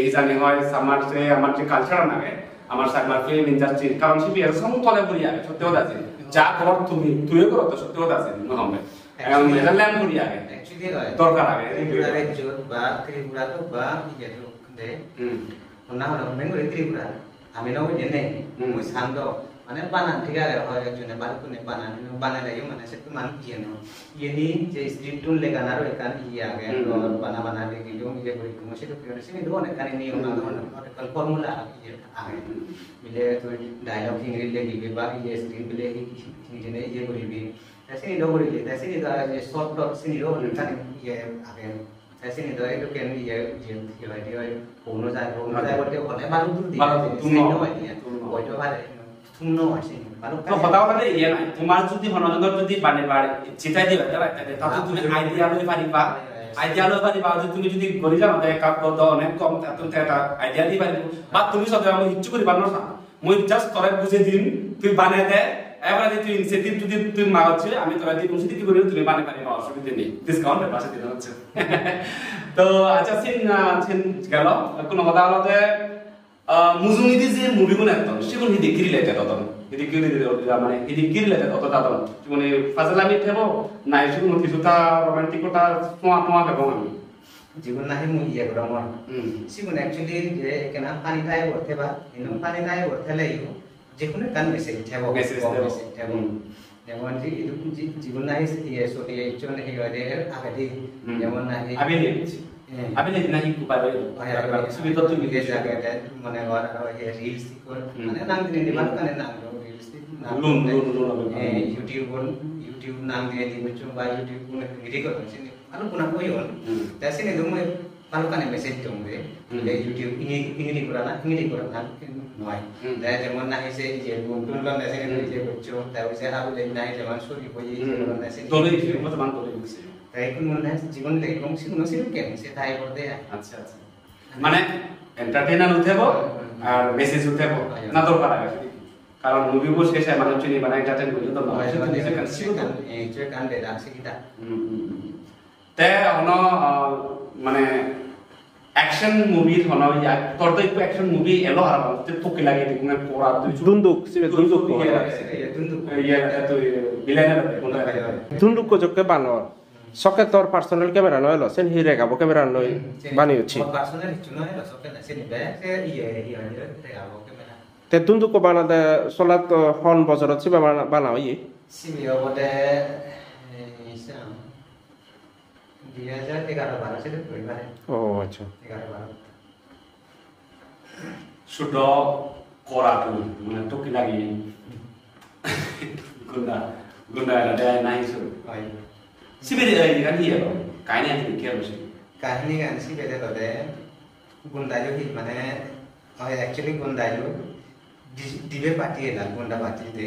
इजानी होय सामार से आमार जो कल्चर ना के आमार सागमार फिल्म इंडस्ट्री कारण सीधी ऐसा समूह तोले बुरी आगे सत्य होता है जा करो तुम्हें करो तो सत्य होता है ना हमें Medalam pun dia kan? Actually lah. Torkar kan? Tripura itu Tripura tu itu kende. Mana orang mengu Tripura. Kami nak ujian ni. Mus hando. Mana panan tiga ada orang yang baru tu ni panan lagi mana setu mana ujian no. Ini jadi street tu lega naru ikan iya kan. Panan lagi jom dia beri kumus itu pun sini dua kan ini orang kalau formula iya kan. Bila tu dialog Inggeris lagi bagi iya street bila ini iya beri ऐसे नहीं डोगरी ले ऐसे नहीं तो ये short dot से नहीं डोगरी था ये आगे ऐसे नहीं तो ये क्या नहीं ये जाए बोलते हो ना बालू दूर दिया तुम नो है कोई तो बारे तुम नो ऐसे बालू तो बताओ मतलब ये ना तुम्हारे जुदी भनोजनगर जुदी बाने बारे चिता दी बात है तब तो तुम्हें आइडिया लो पारी बा जो तुम्हें जुदी गरी जानो तो एक तो अनेक कम तुम तेरा आइडिया दी पारी बात तुम्हें सब हम इच्छु करी बानो सा মই জাস্ট তোরে বুঝে দিন তুই বানাই দে এবারে তুই ইনসেন্টিভ যদি তুই মাগছ আমি তোরা দি বুঝে দিতে করি তুমি বানাই পারি অসুবিধা নেই ডিসকাউন্ট পাশে দিতে হচ্ছে তো আচ্ছা সিন গেল কোন কথা হলো মুজুমিদি যে মুভি গুলো একদম সেগুলো হিদি কি রিলেটেড অত হিদি কি রিলেটেড মানে হিদি কি রিলেটেড অত দাদা মানে ফাজলামি থেবো না সেগুলো কিছুটা রোমান্টিকটা সোয়া দেবো আমি জীবন নাহি মুই ইয়া করা মন সিগুন অ্যাকচুয়ালি যে কেনা পানি খাই ওঠে বা ইনো পানি খাই ওঠে লাইও যে কোনো কান মেসেজ থেবো মেসেজ থেবো যেমন জীবন নাহি ইয়া সোটি একচুয়ালি হে আগে যেমন নাহি Abi le na hiku pa ro. Sibi to tu bilis jaga ada mana orang reels ikut mana nang di mana kan nang reels lun YouTube nang dia di macam YouTube pun gede kok sini anu pun aku yon dari sini dulu kalau kan message dong deh dari YouTube ini di kurang noy dari zaman nak isi je buntun kan dari sini je bocor tapi saya harus dari naik zaman suri boleh dari sini tole itu macam mana tole itu তাই কোন মনে জীবন থেকে কোন scene কেন সে তাই করতে আচ্ছা আচ্ছা মানে এন্টারটেইনার উঠেব আর মেসেজ উঠেব না দরকার আছে কারণ মুভি বস শেষে মানুষ চিনি মানে এন্টারটেইন করতে তো নয় সেটা নিজে কান শিখতো এই যে কান দে আছে কিটা তে অন মানে অ্যাকশন মুভি হন ইয়া তোর তো একটু অ্যাকশন মুভি এলো আর তে তোকে লাগে তুমি পড়া দুই দুন্দুক সিবে দুন্দুক ইয়া তো বিলানের কোনটা দুন্দুক কো জকে বানর সকে তোর পার্সোনাল ক্যামেরা নয় লো সেন হিরে গাবো ক্যামেরা নয় বানি হচ্ছে পার্সোনাল কিছু নয় লো সকে না সেন বে সে ইয়া রে গাবো ক্যামেরা তে দুন্দুক কো বানাতে সলাত হন বজরত সিবা বানাও ই সিবিও বটে ইসাম 2011-12 से পরিবারে ও আচ্ছা 11-12 শুদ্ধ করা মানে তোকে লাগে গুন্ডা ada naik su sibede kan iya loh kayaknya yang dikira sih kahini kan sibede to de gundayo hit mane actually gundayo dibe party la gunda party de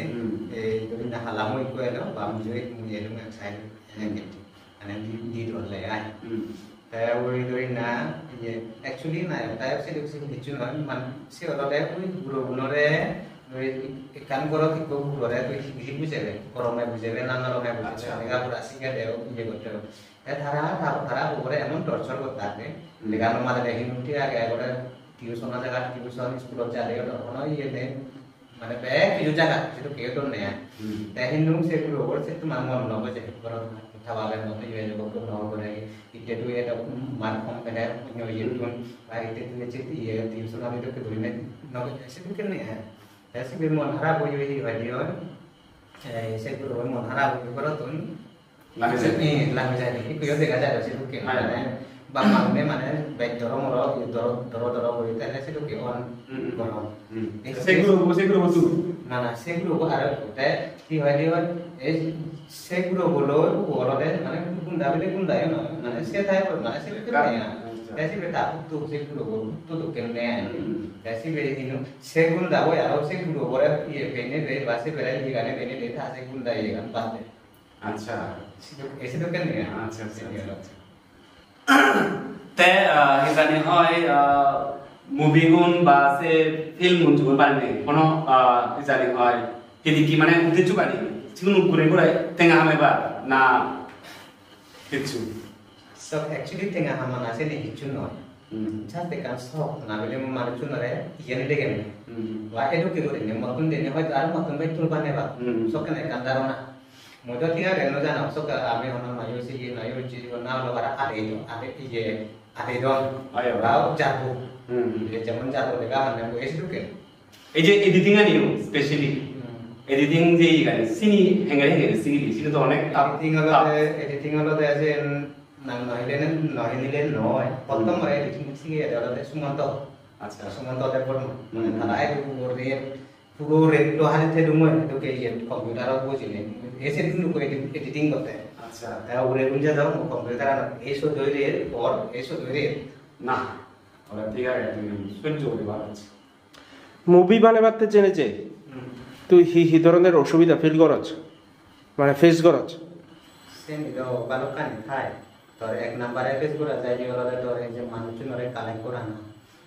na halamo iko elo bam joy muyelo ngang sai ane di do le ai ta uri do na ye actually na ta se de se dichu na man se ola de guru gunore ikan korot itu guru itu hidup bujere korome bujere nangalo me bujere nega pura singa deo ye goto thara ugore emon torture korta ane lega no mala de hinuti age gore tuition jaga tuition school jale ono ye ne mane be kiju jaga itu keto ne ta hinung se guru gore se tu mamon no baje korot thawale no ye jo ko no gore ite tu ye man kom pene nyo ye tun ba ite tu che ye tuition ame to ke duine no se tu ken ne ऐसे भी मन हरा बोई हुई वाली और ऐसे भी मन हरा बोई करो तुम लग जाए कि कोई देखा जाए ऐसे तो क्या माने बाप में माने बैठ दरो मरो ये दरो बोई तो ऐसे तो क्या ऑन करो ऐसे ग्रुप तू ना से ग्रुप आ रहा है कि वाली और से ग्रुप बोलो दे माने गुंडा है ना माने से था माने से भी करते हैं ऐसे बेटा तू से ग्रुप तो कहने हैं ऐसे बेरे दिनो से गुंडा वो यार से ग्रुप और ये पहने दे वासे बेरे ये गाने पहने दे था से गुंडा ये गान बात है अच्छा ऐसे तो कहने हैं अच्छा ते हिसाने হয় মুভি গুণ বা সে ফিল্ম গুণ যুগন বানে কোনো হিসানে হয় এদি কি মানে উদ্দেশ্য বানি চিকুন ঘুরে ঘুরে তেঙ্গা হামেবা না কিছু সব অ্যাকচুয়ালি তেঙ্গা হামানা সে হিচু নয় Just kan sok na beli malu cuna re iyan deh kan, wah itu kiro ini maupun dene hoy taruh maupun baik tuh bane ba, sok kan kan darona, modal tiga reno jana sok ame hono mayu si ye mayu jadi warna lo bara ada itu iye ada don, rau jago, jadi zaman jago deka hanya gue itu kan, aja editing ani yo, specially editing je kan, sini hengar sini tuh onek editing lo deh aja nang nohilen noy potom mere ditingsi ada ada sumanto acha sumanto ada pun thara ai puro re to hal the dumo to ke ye computer ro bojine ese din ko editing korte acha ta ure gunja daw computer na eso doire or eso doire na ola tiga তুমি spend করে বানাচ্ছি movie বানাতে জেনে যে তুই হি ধরনের অসুবিধা feel করছ মানে ফেস করছ সেম ইদো বালকান থাই তোর এক নাম্বারে ফেস করা যায় যে ওরা তোর এই যে মানুষজনরে কালেক্ট করা না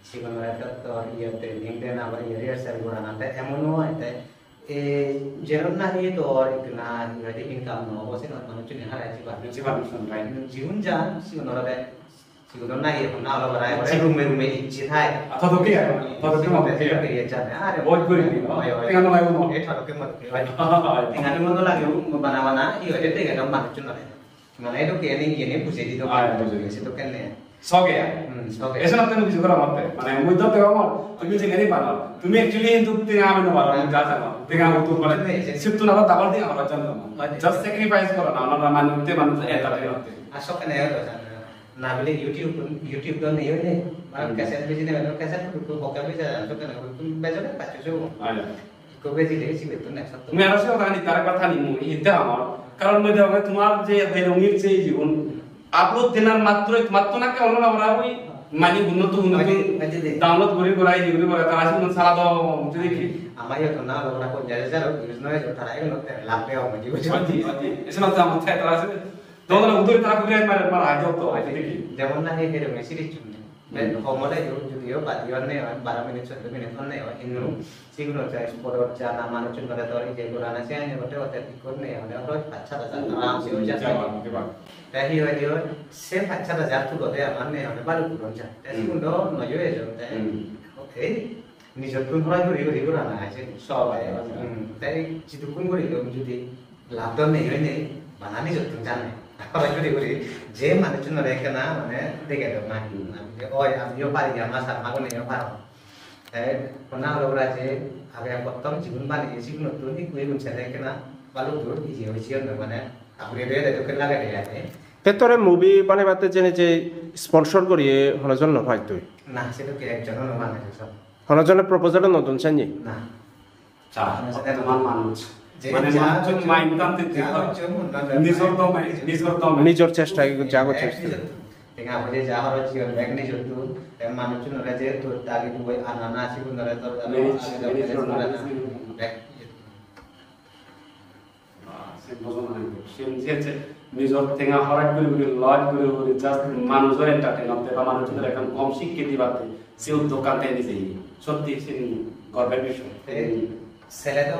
সেগুলোর একটা তোর ইয়েতে লিঙ্কডইন আবার রিহার্সাল করা না তাই এমনও হয় তাই যেরকম না নিয়ে তোর না রেডি ইনকাম নো বসে না মানুষজন হারাই জীবন যান সেগুলোর সেগুলো না ইয়ে না হলো রায় বলে রুমে ইচ্ছে থাই তো কি আর তো মত কি আর ইয়ে জানে আরে বহুত করি নি টেঙ্গা নো লাগবো এ ঠাকুরকে মত টেঙ্গা নো মত লাগে বানাবানা ইয়ে এতে গেল মানুষজন মানে এটা কে নিয়ে বুঝে দিতে পারে সে তো কেন সগে এসে না তুমি কিছু করা মতে মানে মুই তো তেও মত তুমি যে গেলি বানাও তুমি অ্যাকচুয়ালি কিন্তু তেঙ্গা আমি না বানাও যা জানো তেঙ্গা তো মানে শিফট না ডাবল দিয়ে আমরা জানো জাস্ট স্যাক্রিফাইস করো না আমরা মানুষতে মানুষ এটা হতে আসলে কেন হলো জানো না বলে ইউটিউব তো নেই হইলে মানে ক্যাসেট বেজি নেবে ক্যাসেট তো বকা বেজা তো কেন তুমি বেজলে পাচ্ছো কো বেজি দেছি তো না সত্য তুমি আর সব কাহিনী তার কথা নি মুই ইতে আমার কারণ মই দেখো তোমার যে রঙের যে জীবন আপলোড দিনার মাত্র না কেন আমরা ওই মানে উন্নত ডাউনলোড করে যেগুলো করে তারা আসলে সারা দাও দেখি আমার তো না ওরা কোন জায়গা যাও ইউজ নয় তারা এগুলো লাভ পেও মজি বুঝি এসে না জামা থাকে তারা আছে তোমরা উত্তর তারা করে মার আগে তো আগে দেখি যেমন না হে রে মেসেজ চুনে homole যদিও বাদিওনে 12 মিনিট 14 মিনিট হনে ইনু সিগুলো চাই পরে চা না মানুষজন করে তো এই যে কোরআন আছে আইনে বটে ওতে ঠিক করে হলে ওরা আচ্ছা দাদা আরাম সে হয়ে যায় তাই হইলো সে আচ্ছা দাদা তো করে মানে হলে বারো পুরন যায় তাই সিগুলো নয় হয়ে যায় তাই ওকে নিজের কোন হয় করে কোরআন আছে সবাই তাই চিতুকুন করে যদি লাভ তো নেই হইনি বানানি যত জানে apa itu diberi je mana cuma mereka na mana deket dong nah oh ya yo pari ya masa aku nih yo paro pernah lo beraje apa yang potong jibun bani sih pun tuh nih kue pun saya kena balu tuh isi mana aku dia itu kena gak dia ভেতরে movie বানাইতে জেনে যে sponsor করিয়ে হনজন নপাই তুই না সেটা কি একজন মানে সব হনজনের প্রপোজাল নতুন চাইনি না চা তোমার মানুষ মানে মানুষজন মাইন্ড টানতে নিজের চেষ্টায় যা করছে Tengah boleh jahar cium bagni jodoh, tengah manusia nolaje tu tadi tu boy anak sih pun nolaj tu নিজর থেকে হরাক করে লজ করে জাস্ট মানুষের এন্টারটেইন করতে বা মানুষের এখন কম শিক্ষিত দিবাতে সে দোকান থেকে নিজে সত্যি সে গর্বের বিষয় ছেলে তো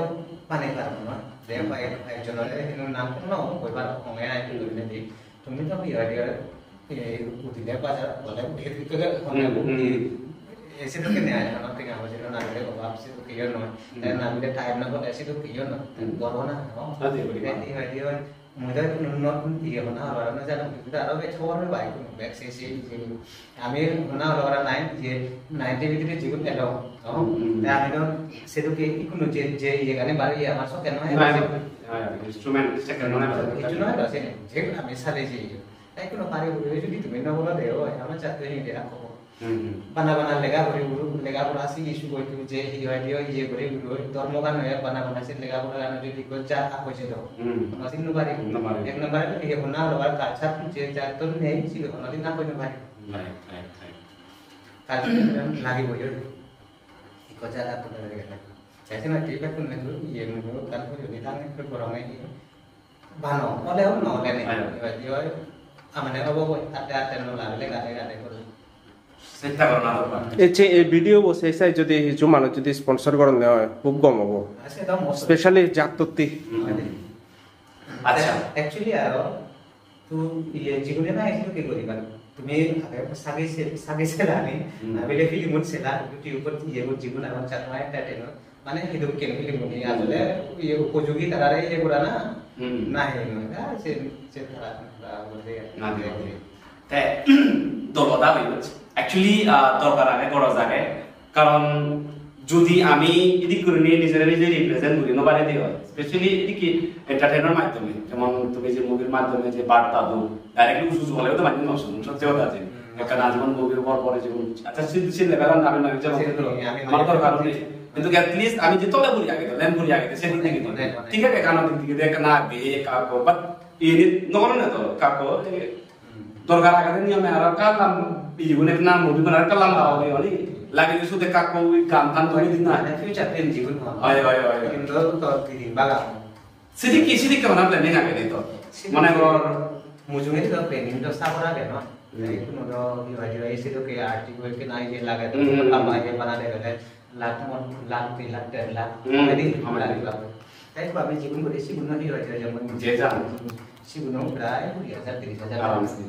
পানি পারবো না যে একজনের কিন্তু নাম কোনো কইবার কমে নাই কিন্তু যদি তুমি তো বিয়া দিয়া উঠিলে বাজার বলে উঠে দিতে এসে তো কেন আয় আমার থেকে আমার যেন না গেলে বাবা সে তো কিও নয় তাই না মিলে টাইম না বলে এসে তো কিও না গর্ব না হয় মুদা নতুন দিয়ে না আর না জানা কিন্তু আরো বে ছোট ভাই কোন ব্যাক সে আমি না ওরা নাই যে 90 ভিতরে জীবন এলো আমি তো সেটুকে কোনো যে এখানে বাড়ি আমার সব কেন হয় ইনস্ট্রুমেন্ট সেকেন্ড নয় কিছু নয় আছে যে আমি সালে যে তাই কোনো পারে বলে যদি তুমি না বলা দেও আমার চাকরি নিয়ে রাখো বানা লেগা পড়া আসি ইস্যু কই তুমি যে ইয়ে করে ধর্মগান হয়ে বানা সে লেগা পড়া গান যদি কই যা কইছে দাও নসিন নুবারি এক নম্বরে তো ইয়ে বনা আর কালচার যে যা তো নেই ছিল নদিন না কই নুবারি কালচার লাগি বই এই কথা তো লাগে চাইছে না ঠিক আছে না ইয়ে মু কাল কই যদি তানে কই করমে বানো বলে ও নলে নেই ইয়ে আমনে অবগত আতে নো লাগলে গাতে করে চেষ্টা করো না এই ভিডিও বসে এসাই যদি কিছু মানুষ যদি স্পন্সর করেন হয় খুব কম হবো স্পেশালি জাতত্তি আচ্ছা অ্যাকচুয়ালি আর তো ইয়ে জীবনে না এসে কি করিবা তুমি সাগে সেলানি বেলে ফিল্ম সেলা ইউটিউব ইয়ে জীবন আর চাকমা এন্টারটেইনার মানে হিদু কেন ফিল্ম নি আসলে ইয়ে উপযোগী তারারে ইয়ে করা না না সে তারা বলে না তে দলদা হইছে অ্যাকচুয়ালি দরকার আগে করা যাবে কারণ যদি আমি এদিক করে নিয়ে নিজে রিপ্রেজেন্ট করি নবারে দিই হয় স্পেশালি এদিকে এন্টারটেইনার মাধ্যমে যেমন তুমি যে মুভির মাধ্যমে যে বার্তা দো ডাইরেক্টলি সুযোগ হলেও তো মাধ্যমে অপশন সত্যি কথা আছে একটা নাজমান মুভির উপর পরে যেমন আচ্ছা সিদ্ধি লেভেল আমি নয় যেমন আমার দরকার নেই কিন্তু অ্যাট লিস্ট আমি যে তলে বলি আগে লেন বলি আগে সেদিন থেকে ঠিক আছে কারণ দিক থেকে দেখ না বে কাকো বাট এই নগর না তো কাকো দরকার আগে নিয়মে আর কালাম জীবনে নাম মুভি বানার কালাম লাগাবে অলি লাগে যে শুধু কাকো গান গান ধরে দিন না ফিউচার প্ল্যান জীবন হয় কিন্তু তো দিন বাগা সিদি কেমন প্ল্যানিং আগে দিত মানে ওর মুজুঙে তো প্ল্যানিং তো সাবরা কেন কোনো তো ইয়ে এসে তো কে আর্টিকেল কে নাই যে লাগে তো লম্বা যে বানা দে গেলে লাখ 3 লাখ মেদি আমরা দিলাম তাই তো আমি জীবন করে জীবন নদী হয়েছে যেমন যে জান জীবন প্রায় 20,000-30,000 আরাম আছে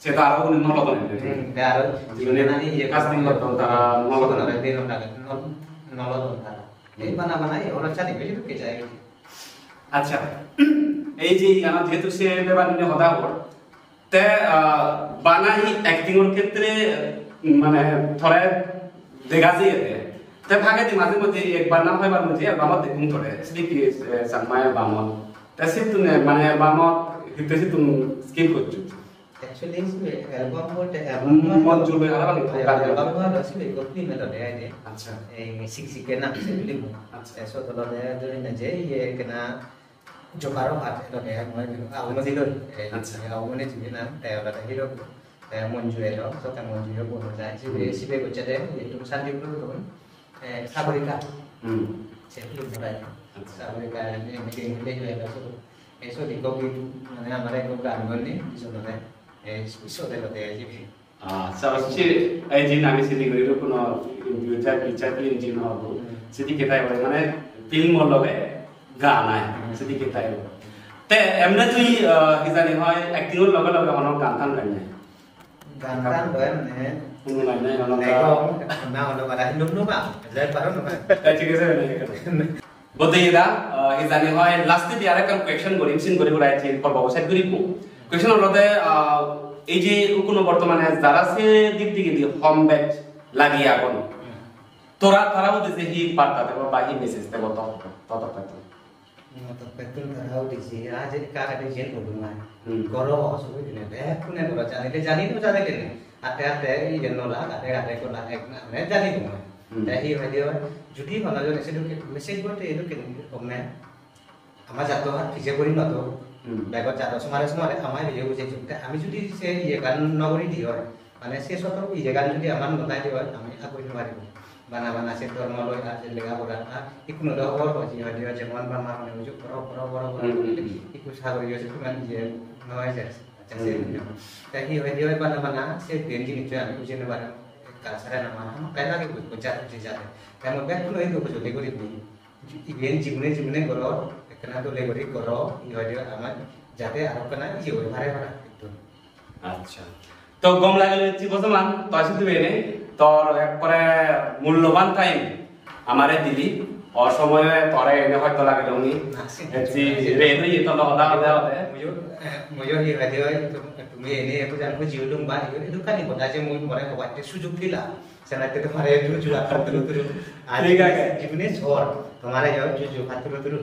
সেটা আরো নলদন আর জীবনে না ইয়ে কাস্টিং করতে তারা নলদন আর দেন টাকা নলদন তারা এই বানা ওরা চালি বেশি ঢুকে যায় আচ্ছা এই যে গানা যেহেতু সে ব্যাপার নিয়ে কথা বল তে বানাই অ্যাক্টিং এর ক্ষেত্রে মানে থরে দেখা যায় তে ভাগে দি মাঝে মধ্যে একবার নাম হইবার মধ্যে বামত দেখুন থরে স্লিপি সামায় বামত তে সে তুমি মানে বামত হিতেছি তুমি স্কিপ করছো actually album bote মঞ্জুর ভাই হারা album bote আসলে কপি মেলো দেয় যে আচ্ছা এই সিকে না সে বলি আচ্ছা eso todo de na je ye kena jokaro hat lo de moi awon dilo আচ্ছা awon ni na te ola ta hero monju elo so ta monju yo bono dai sibe ko chade itu sanji pro don saborika se beli morai saborika ni meeting le yo elo so eso di kopi মানে আমারে ko গান Gani eso no eso de lo de jibi সবচেয়ে এই যে আমি সিলিগুড়ির কোনো future film হবো সেদিকে তাই বলে মানে ফিল্ম লগে গান আয় সেদিকে তাই তে এমনি তুই কি জানি হয় অ্যাক্টিংর লগে লগে অনেক গান টান গাই নাই গান টান হয় মানে কোনো গান নাই অনেক না ono para num ba le paro no ঠিক আছে বদেইরা কি জানি হয় লাস্টে দি আরেকটা কোয়েশ্চন করিম সিন করি বলাই আছে পর ব্যবসায় করিব কোয়েশ্চন হলতে এই যে কোনো বর্তমানে যারা সে দিক দিকে দি হোম ব্যাচ লাগিয়ে এখন তোরা তারাও দিছে হি বার্তা দেব বা হি মেসেজ দেব তত তো পেটুন তারাও দিছে আজ কারা দে জেন বলু না গরো অসুবি দিনে বে কোনে গরো জানি তো জানিলে না আতে আতে এই জেন নলা আতে আতে কো না এক না মানে জানি তো তাই হি ভিডিও যদি ভালো জন এসে মেসেজ বলতে এলো কে কমনে আমার যাতো হাত ফিজে করি না তো ব্যাগত যাতো সমারে সমারে আমার ভিডিও বুঝে চুকতে আমি যদি সে ইয়ে গান নগরি দি হয় মানে সে সত ইয়ে গান যদি আমার নতাই দি হয় আমি আকই নোৱাৰিব বানা বানা সে ধর্ম লই আছে লেগা পড়া ইকুনো দহর হজি ভিডিও যেমন বানা মানে বুঝো বড় ইকু সাগর ইয়ে মানে যে নয় যায় আচ্ছা সে তাই হি ভিডিও বানা বানা সে তেনজি নিচে আমি বুঝে না পারে কাছাড়া না মানে কাইলা কে বুঝা বুঝে যায় কেন ব্যাগ কোনো এই বুঝো লেগরি দি ইভেন জীবনে করো কেনা তো লেগরি করো ই ভিডিও আমার যাতে আর কেনা ই হয় ভারে ভাড়া আচ্ছা তো গম লাগলে জি বসমান তো আসি তুমি এনে তোর একবারে মূল্যবান টাইম আমারে দিলি অসময়ে তোরে এনে হয়তো লাগে লঙ্গি জি রেডি তো লদা লদা ময়ো হি ভিডিও তুমি এনে একটু জানো জিউলুম বা এটা কানি কথা যে মই পরে হবাতে সুযোগ দিলা সেনাতে তোমারে জুজু আতরু ঠিক আছে জীবনে ঝড় তোমারে জুজু আতরু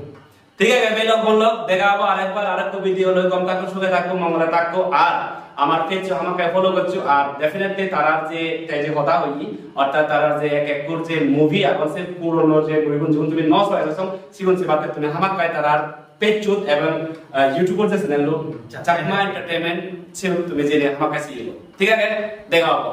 ঠিক আছে ভাই লোক বললো দেখাবো আরেকবার আরেকটা ভিডিও লই কম থাকো সুখে থাকো মঙ্গলে থাকো আর আমার পেজ আমাকে ফলো করছো আর ডেফিনেটলি তারা যে কথা হই অর্থাৎ তারা যে এক এক করে যে মুভি এখন সে পুরনো যে মুভিগুলো যখন তুমি নস হয় সব সিগন সে বাতে তুমি হামাক পাই তার পেজ চুত এবং ইউটিউবের যে চ্যানেল চাকমা এন্টারটেইনমেন্ট সে তুমি জেনে হামাক কাছে ঠিক আছে দেখাবো